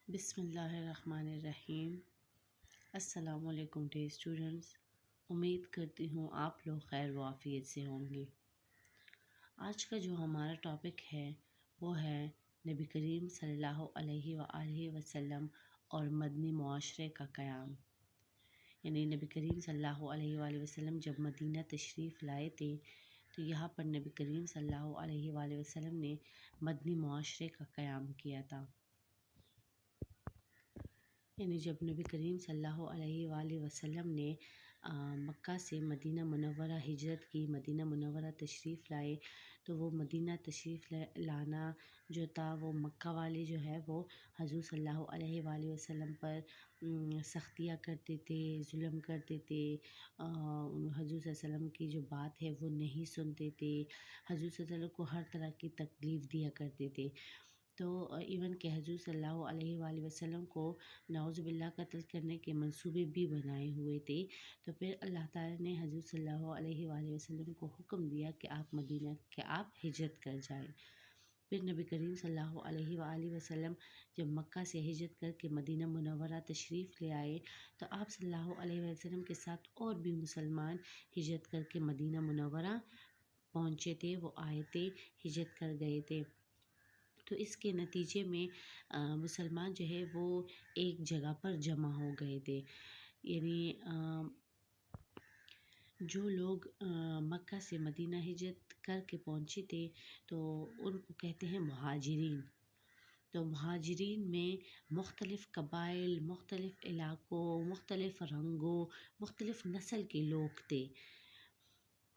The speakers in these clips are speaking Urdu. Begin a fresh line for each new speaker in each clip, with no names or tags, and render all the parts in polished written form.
بسم اللہ الرحمن الرحیم۔ السلام علیکم ڈے اسٹوڈنٹس، امید کرتی ہوں آپ لوگ خیر و عافیت سے ہوں گے۔ آج کا جو ہمارا ٹاپک ہے وہ ہے نبی کریم صلی اللہ علیہ وآلہ وسلم اور مدنی معاشرے کا قیام۔ یعنی نبی کریم صلی اللہ علیہ وآلہ وسلم جب مدینہ تشریف لائے تھے تو یہاں پر نبی کریم صلی اللہ علیہ وآلہ وسلم نے مدنی معاشرے کا قیام کیا تھا۔ یعنی جب نبی کریم صلی اللہ علیہ وآلہ وسلم نے مکہ سے مدینہ منورہ ہجرت کی، مدینہ منورہ تشریف لائے، تو وہ مدینہ تشریف لانا جو تھا وہ مکہ والے جو ہے وہ حضور صلی اللہ علیہ وآلہ وسلم پر سختیاں کرتے تھے، ظلم کرتے تھے، حضور صلی اللہ علیہ وسلم کی جو بات ہے وہ نہیں سنتے تھے، حضور صلی اللہ علیہ وسلم کو ہر طرح کی تکلیف دیا کرتے تھے۔ تو ایون کہ حضور صلی اللہ علیہ وآلہ وسلم کو نعوذ باللہ قتل کرنے کے منصوبے بھی بنائے ہوئے تھے۔ تو پھر اللہ تعالیٰ نے حضور صلی اللہ علیہ وآلہ وسلم کو حکم دیا کہ آپ ہجرت کر جائیں۔ پھر نبی کریم صلی اللہ علیہ وآلہ وسلم جب مکہ سے ہجرت کر کے مدینہ منورہ تشریف لے آئے تو آپ صلی اللہ علیہ وسلم کے ساتھ اور بھی مسلمان ہجرت کر کے مدینہ منورہ پہنچے تھے، وہ آئے تھے، ہجرت کر گئے تھے۔ تو اس کے نتیجے میں مسلمان جو ہے وہ ایک جگہ پر جمع ہو گئے تھے۔ یعنی جو لوگ مکہ سے مدینہ ہجرت کر کے پہنچے تھے تو ان کو کہتے ہیں مہاجرین۔ تو مہاجرین میں مختلف قبائل، مختلف علاقوں، مختلف رنگوں، مختلف نسل کے لوگ تھے۔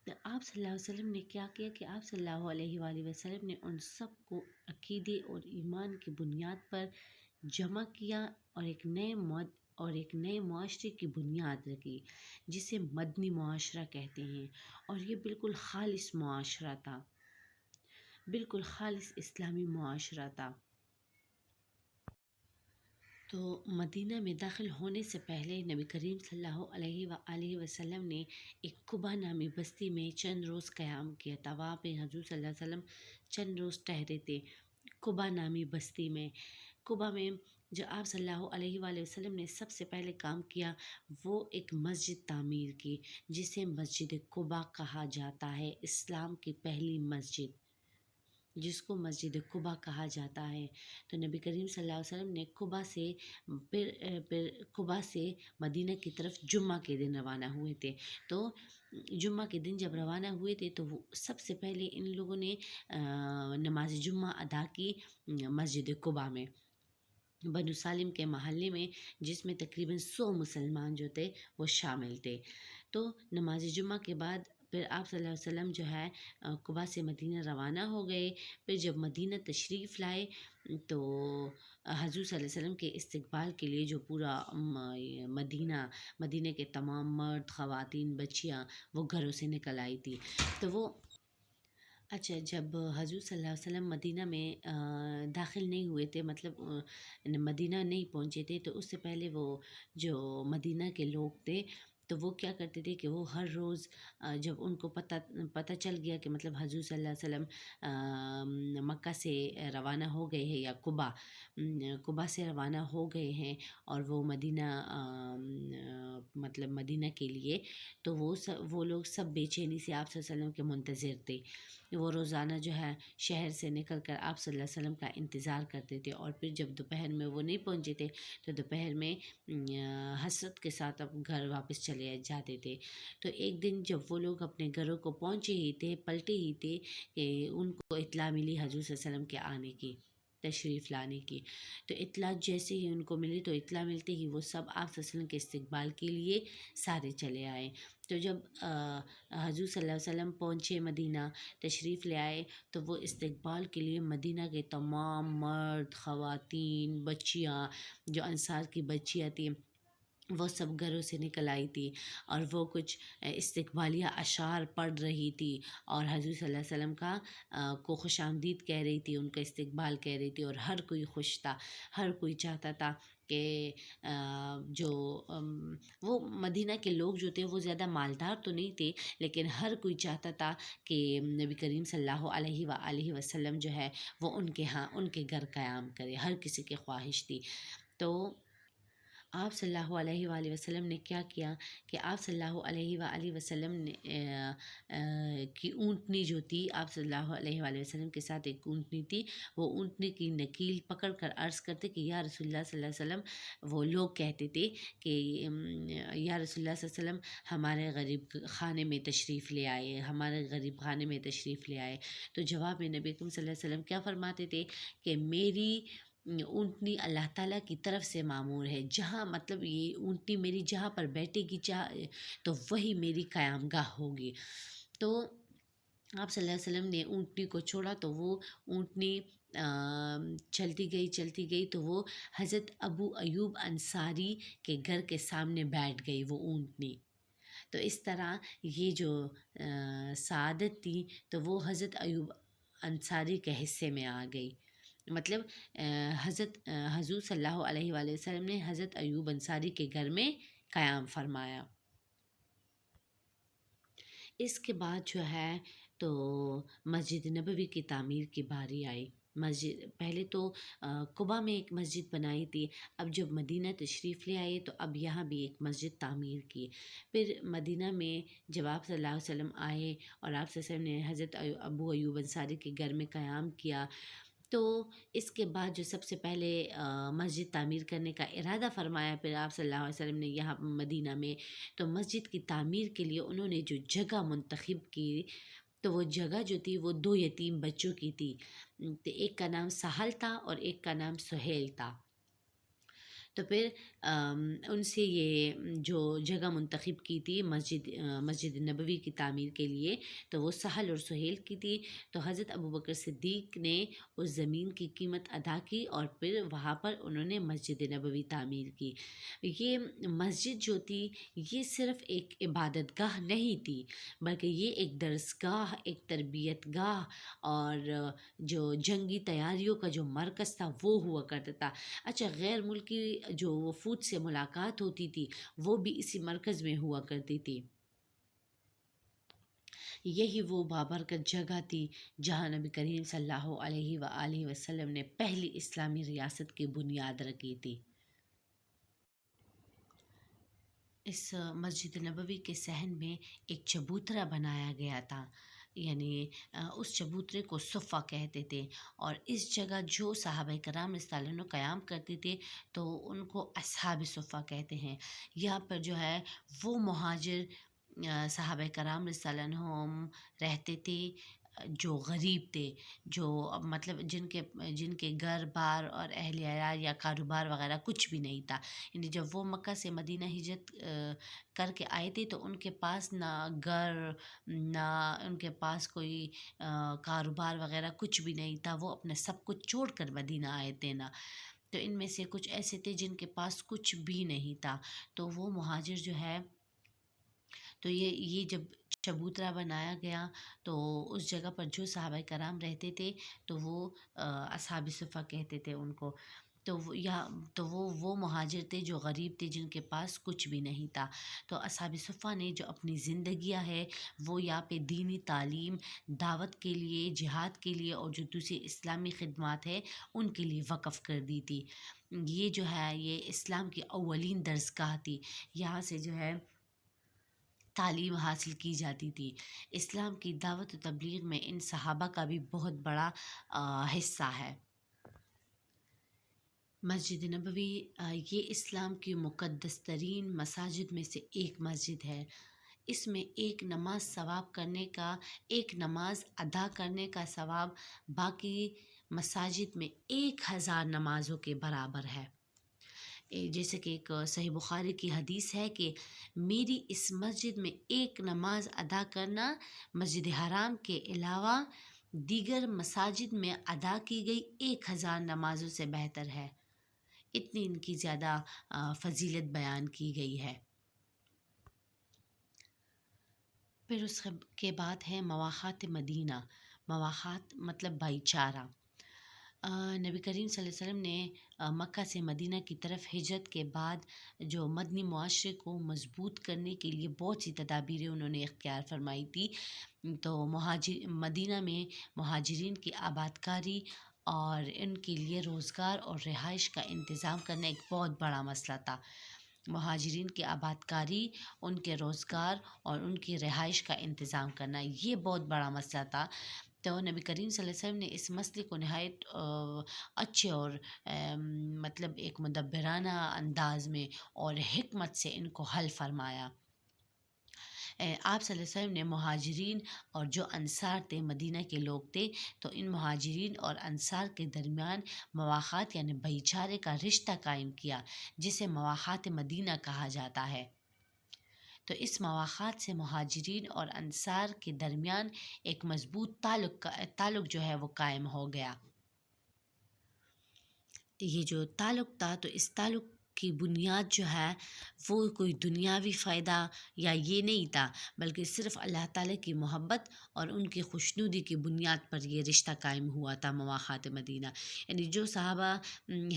تو آپ صلی اللہ علیہ وسلم نے کیا کیا کہ آپ صلی اللہ علیہ وآلہ وسلم نے ان سب کو عقیدے اور ایمان کی بنیاد پر جمع کیا اور ایک نئے معاشرے کی بنیاد رکھی، جسے مدنی معاشرہ کہتے ہیں۔ اور یہ بالکل خالص معاشرہ تھا، بالکل خالص اسلامی معاشرہ تھا۔ تو مدینہ میں داخل ہونے سے پہلے نبی کریم صلی اللہ علیہ وآلہ وسلم نے ایک قبا نامی بستی میں چند روز قیام کیا تھا۔ وہاں پہ حضور صلی اللہ علیہ وسلم چند روز ٹھہرے تھے قبا نامی بستی میں۔ قبا میں جو آپ صلی اللہ علیہ وآلہ وسلم نے سب سے پہلے کام کیا وہ ایک مسجد تعمیر کی، جسے مسجد قبا کہا جاتا ہے، اسلام کی پہلی مسجد جس کو مسجد قبا کہا جاتا ہے۔ تو نبی کریم صلی اللہ علیہ وسلم نے پھر قبا سے مدینہ کی طرف جمعہ کے دن روانہ ہوئے تھے۔ تو جمعہ کے دن جب روانہ ہوئے تھے تو وہ سب سے پہلے ان لوگوں نے نماز جمعہ ادا کی مسجد قبا میں، بنو سالم کے محلے میں، جس میں تقریباً 100 مسلمان جو تھے وہ شامل تھے۔ تو نماز جمعہ کے بعد پھر آپ صلی اللہ علیہ وسلم جو ہے قبا سے مدینہ روانہ ہو گئے۔ پھر جب مدینہ تشریف لائے تو حضور صلی اللہ علیہ وسلم کے استقبال کے لیے جو پورا مدینہ کے تمام مرد، خواتین، بچیاں وہ گھروں سے نکل آئی تھی۔ تو وہ جب حضور صلی اللہ علیہ وسلم مدینہ میں داخل نہیں ہوئے تھے، مطلب مدینہ نہیں پہنچے تھے، تو اس سے پہلے وہ جو مدینہ کے لوگ تھے تو وہ کیا کرتے تھے کہ وہ ہر روز جب ان کو پتہ چل گیا کہ مطلب حضور صلی اللہ علیہ وسلم مکہ سے روانہ ہو گئے ہیں یا قبا سے روانہ ہو گئے ہیں اور وہ مطلب مدینہ کے لیے، تو وہ لوگ سب بے چینی سے آپ صلی اللہ علیہ وسلم کے منتظر تھے۔ وہ روزانہ جو ہے شہر سے نکل کر آپ صلی اللہ علیہ وسلم کا انتظار کرتے تھے، اور پھر جب دوپہر میں وہ نہیں پہنچے تھے تو دوپہر میں حسرت کے ساتھ اب گھر واپس چلے جاتے تھے۔ تو ایک دن جب وہ لوگ اپنے گھروں کو پہنچے ہی تھے، پلٹے ہی تھے کہ ان کو اطلاع ملی حضور صلی اللہ علیہ وسلم کے آنے کی، تشریف لانے کی۔ تو اطلاع جیسے ہی ان کو ملی تو اطلاع ملتے ہی وہ سب آپ صلی اللہ علیہ وسلم کے استقبال کے لیے سارے چلے آئے۔ تو جب حضور صلی اللہ علیہ وسلم پہنچے مدینہ، تشریف لے آئے، تو وہ استقبال کے لیے مدینہ کے تمام مرد، خواتین، بچیاں، جو انصار کی بچیاں تھیں، وہ سب گھروں سے نکل آئی تھی اور وہ کچھ استقبالیہ اشعار پڑھ رہی تھی اور حضور صلی اللہ علیہ وسلم کا کو خوش آمدید کہہ رہی تھی، ان کا استقبال کہہ رہی تھی، اور ہر کوئی خوش تھا، ہر کوئی چاہتا تھا کہ جو وہ مدینہ کے لوگ جو تھے وہ زیادہ مالدار تو نہیں تھے، لیکن ہر کوئی چاہتا تھا کہ نبی کریم صلی اللہ علیہ وآلہ وسلم جو ہے وہ ان کے ہاں ان کے گھر قیام کرے، ہر کسی کی خواہش تھی۔ تو آپ صلی اللہ علیہ وآلہ وسلم نے کیا کیا کہ آپ صلی اللہ علیہ وآلہ وسلم نے کی اونٹنی جو تھی، آپ صلی اللہ علیہ وآلہ وسلم کے ساتھ ایک اونٹنی تھی، وہ اونٹنی کی نکیل پکڑ کر عرض کرتے کہ یا رسول اللہ صلی اللہ علیہ وسلم، وہ لوگ کہتے تھے کہ یا رسول اللہ صلی اللہ علیہ وسلم ہمارے غریب خانے میں تشریف لے آئے، ہمارے غریب خانے میں تشریف لے آئے۔ تو جواب میں نبی اکرم صلی اللہ علیہ وسلم کیا فرماتے تھے کہ میری اونٹنی اللہ تعالیٰ کی طرف سے معمور ہے، جہاں مطلب یہ اونٹنی میری جہاں پر بیٹھے گی تو وہی میری قیام گاہ ہوگی۔ تو آپ صلی اللہ علیہ وسلم نے اونٹنی کو چھوڑا تو وہ اونٹنی چلتی گئی تو وہ حضرت ابو ایوب انصاری کے گھر کے سامنے بیٹھ گئی وہ اونٹنی۔ تو اس طرح یہ جو سعادت تھی تو وہ حضرت ایوب انصاری کے حصے میں آ گئی، مطلب حضور صلی اللہ علیہ وآلہ وسلم نے حضرت ایوب انصاری کے گھر میں قیام فرمایا۔ اس کے بعد جو ہے تو مسجد نبوی کی تعمیر کی باری آئی۔ مسجد پہلے تو قباء میں ایک مسجد بنائی تھی، اب جب مدینہ تشریف لے آئے تو اب یہاں بھی ایک مسجد تعمیر کی۔ پھر مدینہ میں جب آپ صلی اللہ علیہ وسلم آئے اور آپ صلی اللہ علیہ وسلم نے حضرت ابو ایوب انصاری کے گھر میں قیام کیا، تو اس کے بعد جو سب سے پہلے مسجد تعمیر کرنے کا ارادہ فرمایا پھر آپ صلی اللہ علیہ وسلم نے یہاں مدینہ میں، تو مسجد کی تعمیر کے لیے انہوں نے جو جگہ منتخب کی تو وہ جگہ جو تھی وہ 2 یتیم بچوں کی تھی، تو ایک کا نام سہل تھا اور ایک کا نام سہیل تھا۔ تو پھر ان سے یہ جو جگہ منتخب کی تھی مسجد نبوی کی تعمیر کے لیے، تو وہ سہل اور سہیل کی تھی۔ تو حضرت ابوبکر صدیق نے اس زمین کی قیمت ادا کی اور پھر وہاں پر انہوں نے مسجد نبوی تعمیر کی۔ یہ مسجد جو تھی یہ صرف ایک عبادت گاہ نہیں تھی، بلکہ یہ ایک درس گاہ، ایک تربیت گاہ اور جو جنگی تیاریوں کا جو مرکز تھا وہ ہوا کرتا تھا۔ اچھا، غیر ملکی جو وفود سے ملاقات ہوتی تھی وہ بھی اسی مرکز میں ہوا کرتی تھی۔ یہی وہ بابرکت جگہ تھی جہاں نبی کریم صلی اللہ علیہ وآلہ وسلم نے پہلی اسلامی ریاست کی بنیاد رکھی تھی۔ اس مسجد نبوی کے صحن میں ایک چبوترا بنایا گیا تھا، یعنی اس چبوترے کو صفہ کہتے تھے، اور اس جگہ جو صحابہ کرام رضی اللہ عنہ قیام کرتے تھے تو ان کو اصحاب صفہ کہتے ہیں۔ یہاں پر جو ہے وہ مہاجر صحابہ کرام رضی اللہ عنہم رہتے تھے جو غریب تھے، جو مطلب جن کے گھر بار اور اہل عیال یا کاروبار وغیرہ کچھ بھی نہیں تھا، یعنی جب وہ مکہ سے مدینہ ہجرت کر کے آئے تھے تو ان کے پاس نہ گھر، نہ ان کے پاس کوئی کاروبار وغیرہ کچھ بھی نہیں تھا، وہ اپنا سب کچھ چھوڑ کر مدینہ آئے تھے نا۔ تو ان میں سے کچھ ایسے تھے جن کے پاس کچھ بھی نہیں تھا، تو وہ مہاجر جو ہے تو یہ جب چبوترا بنایا گیا تو اس جگہ پر جو صحابہ کرام رہتے تھے تو وہ اصحاب صفہ کہتے تھے ان کو۔ تو وہ مہاجر تھے جو غریب تھے، جن کے پاس کچھ بھی نہیں تھا۔ تو اصحاب صفہ نے جو اپنی زندگیاں ہے وہ یہاں پہ دینی تعلیم، دعوت کے لیے، جہاد کے لیے اور جو دوسری اسلامی خدمات ہے ان کے لیے وقف کر دی تھی۔ یہ جو ہے یہ اسلام کی اولین درسگاہ تھی، یہاں سے جو ہے تعلیم حاصل کی جاتی تھی۔ اسلام کی دعوت و تبلیغ میں ان صحابہ کا بھی بہت بڑا حصہ ہے۔ مسجد نبوی یہ اسلام کی مقدس ترین مساجد میں سے ایک مسجد ہے۔ اس میں ایک نماز ادا کرنے کا ثواب باقی مساجد میں 1000 نمازوں کے برابر ہے۔ جیسے کہ ایک صحیح بخاری کی حدیث ہے کہ میری اس مسجد میں ایک نماز ادا کرنا مسجد حرام کے علاوہ دیگر مساجد میں ادا کی گئی 1000 نمازوں سے بہتر ہے۔ اتنی ان کی زیادہ فضیلت بیان کی گئی ہے۔ پھر اس کے بعد ہے مواخات مدینہ۔ مواخات مطلب بھائی چارہ۔ نبی کریم صلی اللہ علیہ وسلم نے مکہ سے مدینہ کی طرف ہجرت کے بعد جو مدنی معاشرے کو مضبوط کرنے کے لیے بہت سی تدابیریں انہوں نے اختیار فرمائی تھی۔ تو مدینہ میں مہاجرین کی آباد کاری اور ان کے لیے روزگار اور رہائش کا انتظام کرنا ایک بہت بڑا مسئلہ تھا۔ مہاجرین کی آباد کاری، ان کے روزگار اور ان کی رہائش کا انتظام کرنا، یہ بہت بڑا مسئلہ تھا۔ تو نبی کریم صلی اللہ علیہ وسلم نے اس مسئلے کو نہایت اچھے اور مطلب ایک مدبرانہ انداز میں اور حکمت سے ان کو حل فرمایا۔ آپ صلی اللہ علیہ وسلم نے مہاجرین اور جو انصار تھے، مدینہ کے لوگ تھے، تو ان مہاجرین اور انصار کے درمیان مواخات یعنی بھائی چارے کا رشتہ قائم کیا، جسے مواخات مدینہ کہا جاتا ہے۔ تو اس مواخات سے مہاجرین اور انصار کے درمیان ایک مضبوط تعلق جو ہے وہ قائم ہو گیا۔ یہ جو تعلق تھا، تو اس تعلق کی بنیاد جو ہے وہ کوئی دنیاوی فائدہ یا یہ نہیں تھا، بلکہ صرف اللہ تعالیٰ کی محبت اور ان کی خوشنودی کی بنیاد پر یہ رشتہ قائم ہوا تھا مواخات مدینہ۔ یعنی جو صحابہ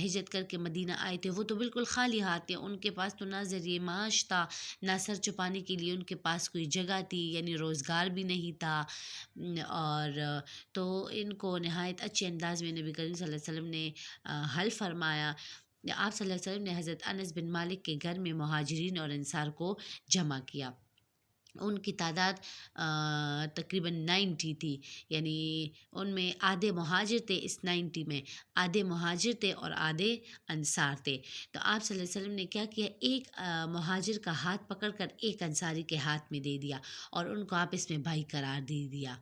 ہجرت کر کے مدینہ آئے تھے، وہ تو بالکل خالی ہاتھ تھے، ان کے پاس تو نہ ذریعہ معاش تھا، نہ سر چھپانے کے لیے ان کے پاس کوئی جگہ تھی، یعنی روزگار بھی نہیں تھا۔ اور تو ان کو نہایت اچھے انداز میں نبی کریم صلی اللہ علیہ وسلم نے حل فرمایا۔ آپ صلی اللہ علیہ وسلم نے حضرت انس بن مالک کے گھر میں مہاجرین اور انصار کو جمع کیا۔ ان کی تعداد تقریباً 90 تھی، یعنی ان میں آدھے مہاجر تھے، اس 90 میں آدھے مہاجر تھے اور آدھے انصار تھے۔ تو آپ صلی اللہ علیہ وسلم نے کیا کیا، ایک مہاجر کا ہاتھ پکڑ کر ایک انصاری کے ہاتھ میں دے دیا اور ان کو آپس میں بھائی قرار دے دیا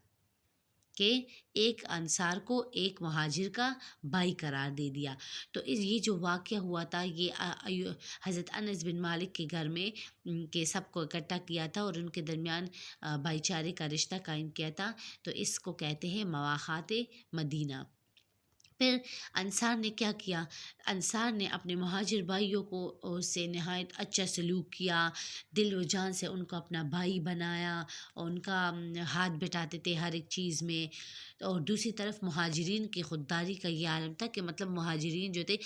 کہ ایک انصار کو ایک مہاجر کا بھائی قرار دے دیا۔ تو یہ جو واقعہ ہوا تھا، یہ حضرت انس بن مالک کے گھر میں کہ سب کو اکٹھا کیا تھا اور ان کے درمیان بھائی چارے کا رشتہ قائم کیا تھا، تو اس کو کہتے ہیں مواخات مدینہ۔ پھر انصار نے کیا کیا، انصار نے اپنے مہاجر بھائیوں کو سے نہایت اچھا سلوک کیا، دل و جان سے ان کو اپنا بھائی بنایا اور ان کا ہاتھ بٹاتے تھے ہر ایک چیز میں۔ اور دوسری طرف مہاجرین کی خودداری کا یہ عالم تھا کہ مطلب مہاجرین جو تھے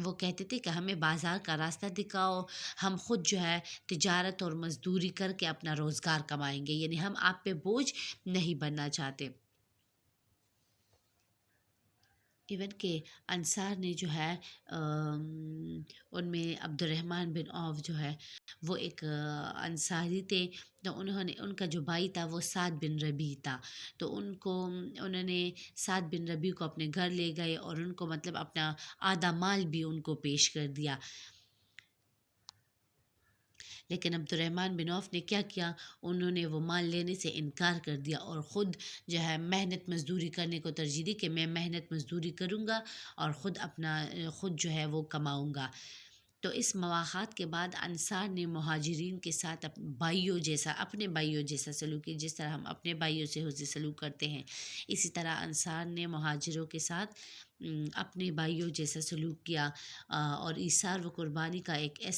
وہ کہتے تھے کہ ہمیں بازار کا راستہ دکھاؤ، ہم خود جو ہے تجارت اور مزدوری کر کے اپنا روزگار کمائیں گے، یعنی ہم آپ پہ بوجھ نہیں بننا چاہتے۔ ایون کہ انصار نے جو ہے ان میں عبد الرحمن بن عوف جو ہے وہ ایک انصاری تھے، تو ان کا جو بھائی تھا وہ سعد بن ربیع تھا، تو انہوں نے سعد بن ربیع کو اپنے گھر لے گئے اور ان کو مطلب اپنا آدھا مال بھی ان کو پیش کر دیا۔ لیکن عبد الرحمن بن عوف نے کیا کیا، انہوں نے وہ مال لینے سے انکار کر دیا اور خود جو ہے محنت مزدوری کرنے کو ترجیح دی کہ میں محنت مزدوری کروں گا اور خود جو ہے وہ کماؤں گا۔ تو اس مواخات کے بعد انصار نے مہاجرین کے ساتھ اپنے بھائیوں جیسا سلوک کیا، جس طرح ہم اپنے بھائیوں سے حسن سلوک کرتے ہیں، اسی طرح انصار نے مہاجروں کے ساتھ اپنے بھائیوں جیسا سلوک کیا اور ایثار و قربانی کا ایک ایسا